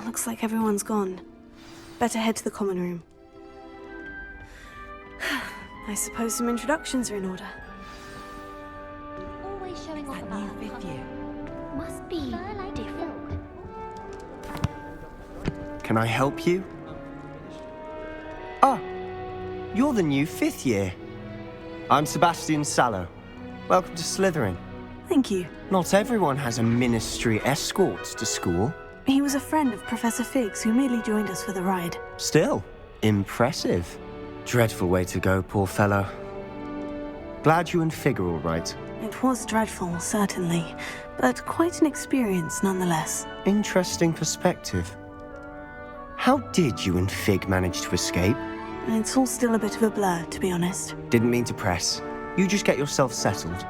Looks like everyone's gone. Better head to the common room. I suppose some introductions are in order. Always showing off That about new fifth year. Must be different. Can I help you? Ah, you're the new fifth year. I'm Sebastian Sallow. Welcome to Slytherin. Thank you. Not everyone has a ministry escort to school. He was a friend of Professor Fig's who merely joined us for the ride. Still, impressive. Dreadful way to go, poor fellow. Glad you and Fig are all right. It was dreadful, certainly, but quite an experience nonetheless. Interesting perspective. How did you and Fig manage to escape? It's all still a bit of a blur, to be honest. Didn't mean to press. You just get yourself settled.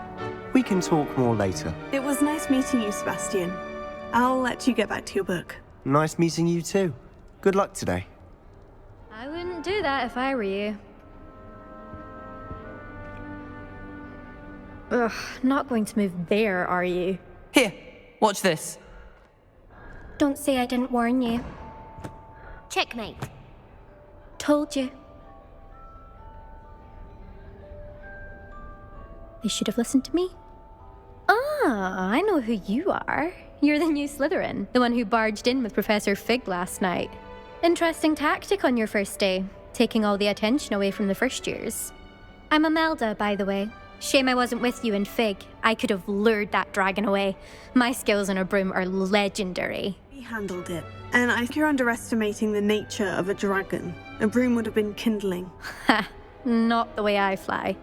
We can talk more later. It was nice meeting you, Sebastian. I'll let you get back to your book. Nice meeting you too. Good luck today. I wouldn't do that if I were you. Ugh, not going to move there, are you? Here, watch this. Don't say I didn't warn you. Checkmate. Told you. They should have listened to me. Ah, I know who you are. You're the new Slytherin, the one who barged in with Professor Fig last night. Interesting tactic on your first day, taking all the attention away from the first years. I'm Imelda, by the way. Shame I wasn't with you in Fig. I could have lured that dragon away. My skills on a broom are legendary. We handled it, and I think you're underestimating the nature of a dragon. A broom would have been kindling. Ha, not the way I fly.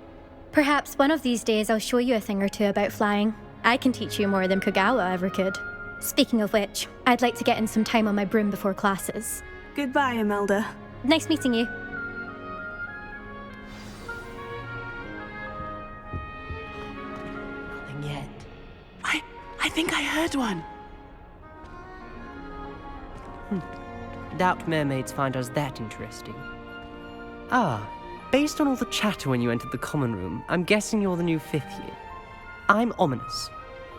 Perhaps one of these days I'll show you a thing or two about flying. I can teach you more than Kogawa ever could. Speaking of which, I'd like to get in some time on my broom before classes. Goodbye, Imelda. Nice meeting you. Nothing yet. I think I heard one. Doubt mermaids find us that interesting. Ah, based on all the chatter when you entered the common room, I'm guessing you're the new fifth year. I'm Ominous.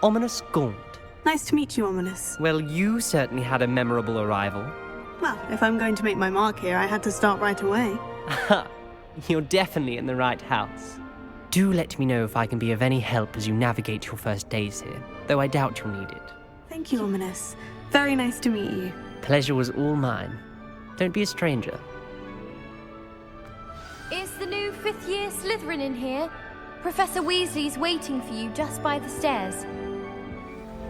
Ominous Gaunt. Nice to meet you, Ominous. Well, you certainly had a memorable arrival. Well, if I'm going to make my mark here, I had to start right away. Aha, you're definitely in the right house. Do let me know if I can be of any help as you navigate your first days here, though I doubt you'll need it. Thank you, Ominous. Very nice to meet you. Pleasure was all mine. Don't be a stranger. Is the new fifth year Slytherin in here? Professor Weasley's waiting for you just by the stairs.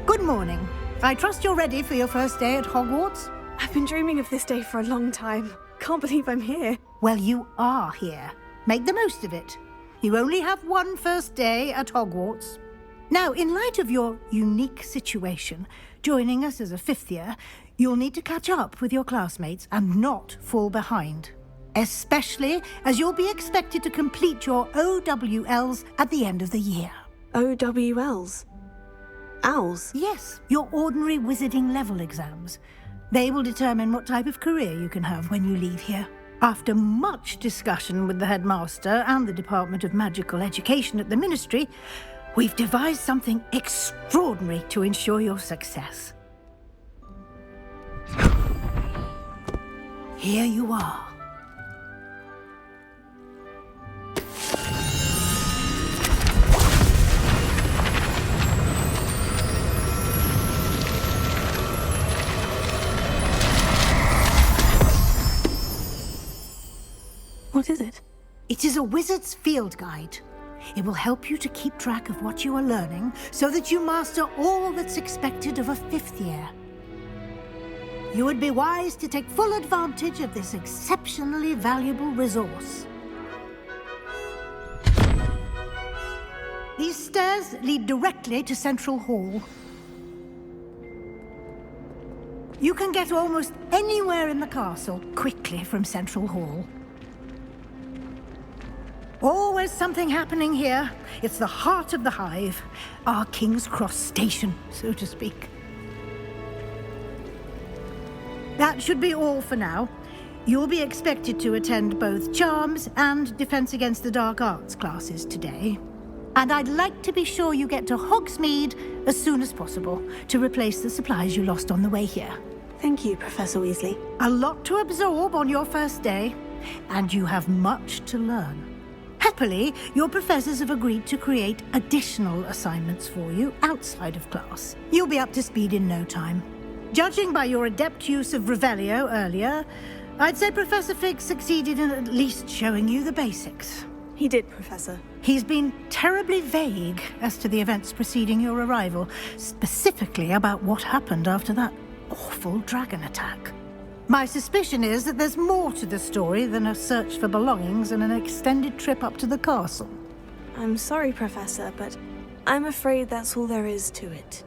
Good morning. I trust you're ready for your first day at Hogwarts? I've been dreaming of this day for a long time. Can't believe I'm here. Well, you are here. Make the most of it. You only have one first day at Hogwarts. Now, in light of your unique situation, joining us as a fifth year, you'll need to catch up with your classmates and not fall behind. Especially as you'll be expected to complete your OWLs at the end of the year. OWLs? Owls? Yes, your ordinary wizarding level exams. They will determine what type of career you can have when you leave here. After much discussion with the headmaster and the Department of Magical Education at the Ministry, we've devised something extraordinary to ensure your success. Here you are. What is it? It is a wizard's field guide. It will help you to keep track of what you are learning so that you master all that's expected of a fifth year. You would be wise to take full advantage of this exceptionally valuable resource. These stairs lead directly to Central Hall. You can get almost anywhere in the castle quickly from Central Hall. Always something happening here. It's the heart of the hive, our King's Cross station, so to speak. That should be all for now. You'll be expected to attend both Charms and Defense Against the Dark Arts classes today. And I'd like to be sure you get to Hogsmeade as soon as possible to replace the supplies you lost on the way here. Thank you, Professor Weasley. A lot to absorb on your first day, and you have much to learn. Happily, your professors have agreed to create additional assignments for you outside of class. You'll be up to speed in no time. Judging by your adept use of Revelio earlier, I'd say Professor Fig succeeded in at least showing you the basics. He did, Professor. He's been terribly vague as to the events preceding your arrival, specifically about what happened after that awful dragon attack. My suspicion is that there's more to the story than a search for belongings and an extended trip up to the castle. I'm sorry, Professor, but I'm afraid that's all there is to it.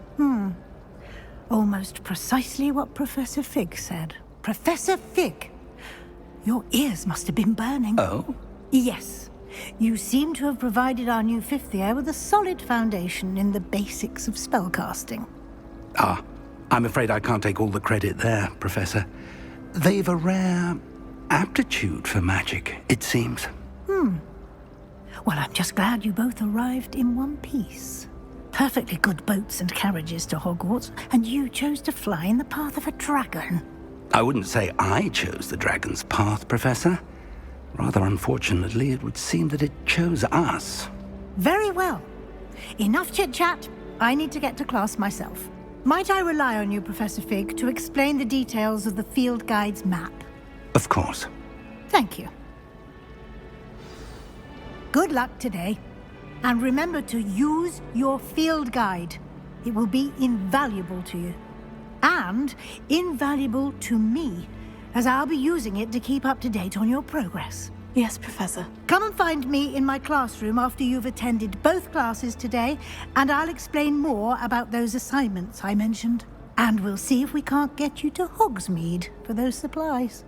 Almost precisely what Professor Fig said. Professor Fig! Your ears must have been burning. Oh? Yes. You seem to have provided our new fifth year with a solid foundation in the basics of spellcasting. Ah, I'm afraid I can't take all the credit there, Professor. They've a rare aptitude for magic, it seems. Well, I'm just glad you both arrived in one piece. Perfectly good boats and carriages to Hogwarts, and you chose to fly in the path of a dragon. I wouldn't say I chose the dragon's path, Professor. Rather unfortunately, it would seem that it chose us. Very well. Enough chit-chat. I need to get to class myself. Might I rely on you, Professor Fig, to explain the details of the field guide's map? Of course. Thank you. Good luck today. And remember to use your field guide. It will be invaluable to you. And invaluable to me, as I'll be using it to keep up to date on your progress. Yes, Professor. Come and find me in my classroom after you've attended both classes today, and I'll explain more about those assignments I mentioned. And we'll see if we can't get you to Hogsmeade for those supplies.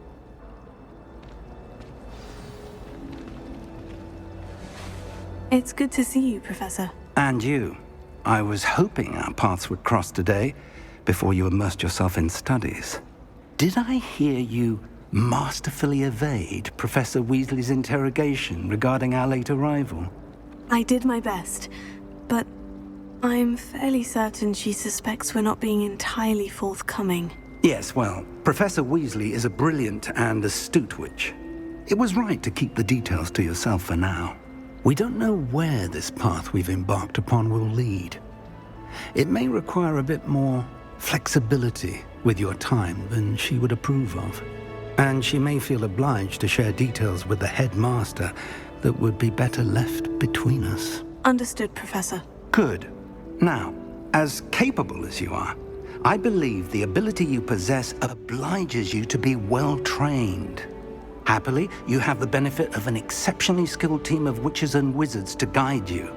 It's good to see you, Professor. And you. I was hoping our paths would cross today, before you immersed yourself in studies. Did I hear you masterfully evade Professor Weasley's interrogation regarding our late arrival? I did my best, but I'm fairly certain she suspects we're not being entirely forthcoming. Yes, well, Professor Weasley is a brilliant and astute witch. It was right to keep the details to yourself for now. We don't know where this path we've embarked upon will lead. It may require a bit more flexibility with your time than she would approve of. And she may feel obliged to share details with the headmaster that would be better left between us. Understood, Professor. Good. Now, as capable as you are, I believe the ability you possess obliges you to be well trained. Happily, you have the benefit of an exceptionally skilled team of witches and wizards to guide you.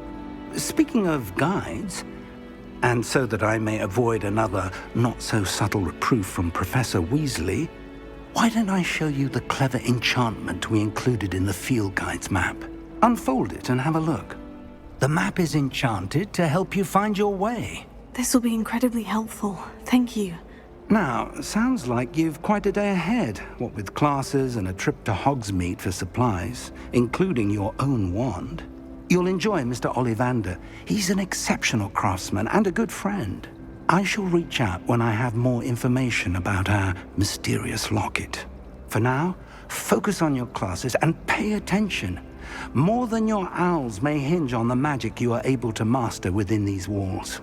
Speaking of guides, and so that I may avoid another not-so-subtle reproof from Professor Weasley, why don't I show you the clever enchantment we included in the field guide's map? Unfold it and have a look. The map is enchanted to help you find your way. This will be incredibly helpful. Thank you. Now, sounds like you've quite a day ahead, what with classes and a trip to Hogsmeade for supplies, including your own wand. You'll enjoy Mr. Ollivander. He's an exceptional craftsman and a good friend. I shall reach out when I have more information about our mysterious locket. For now, focus on your classes and pay attention. More than your owls may hinge on the magic you are able to master within these walls.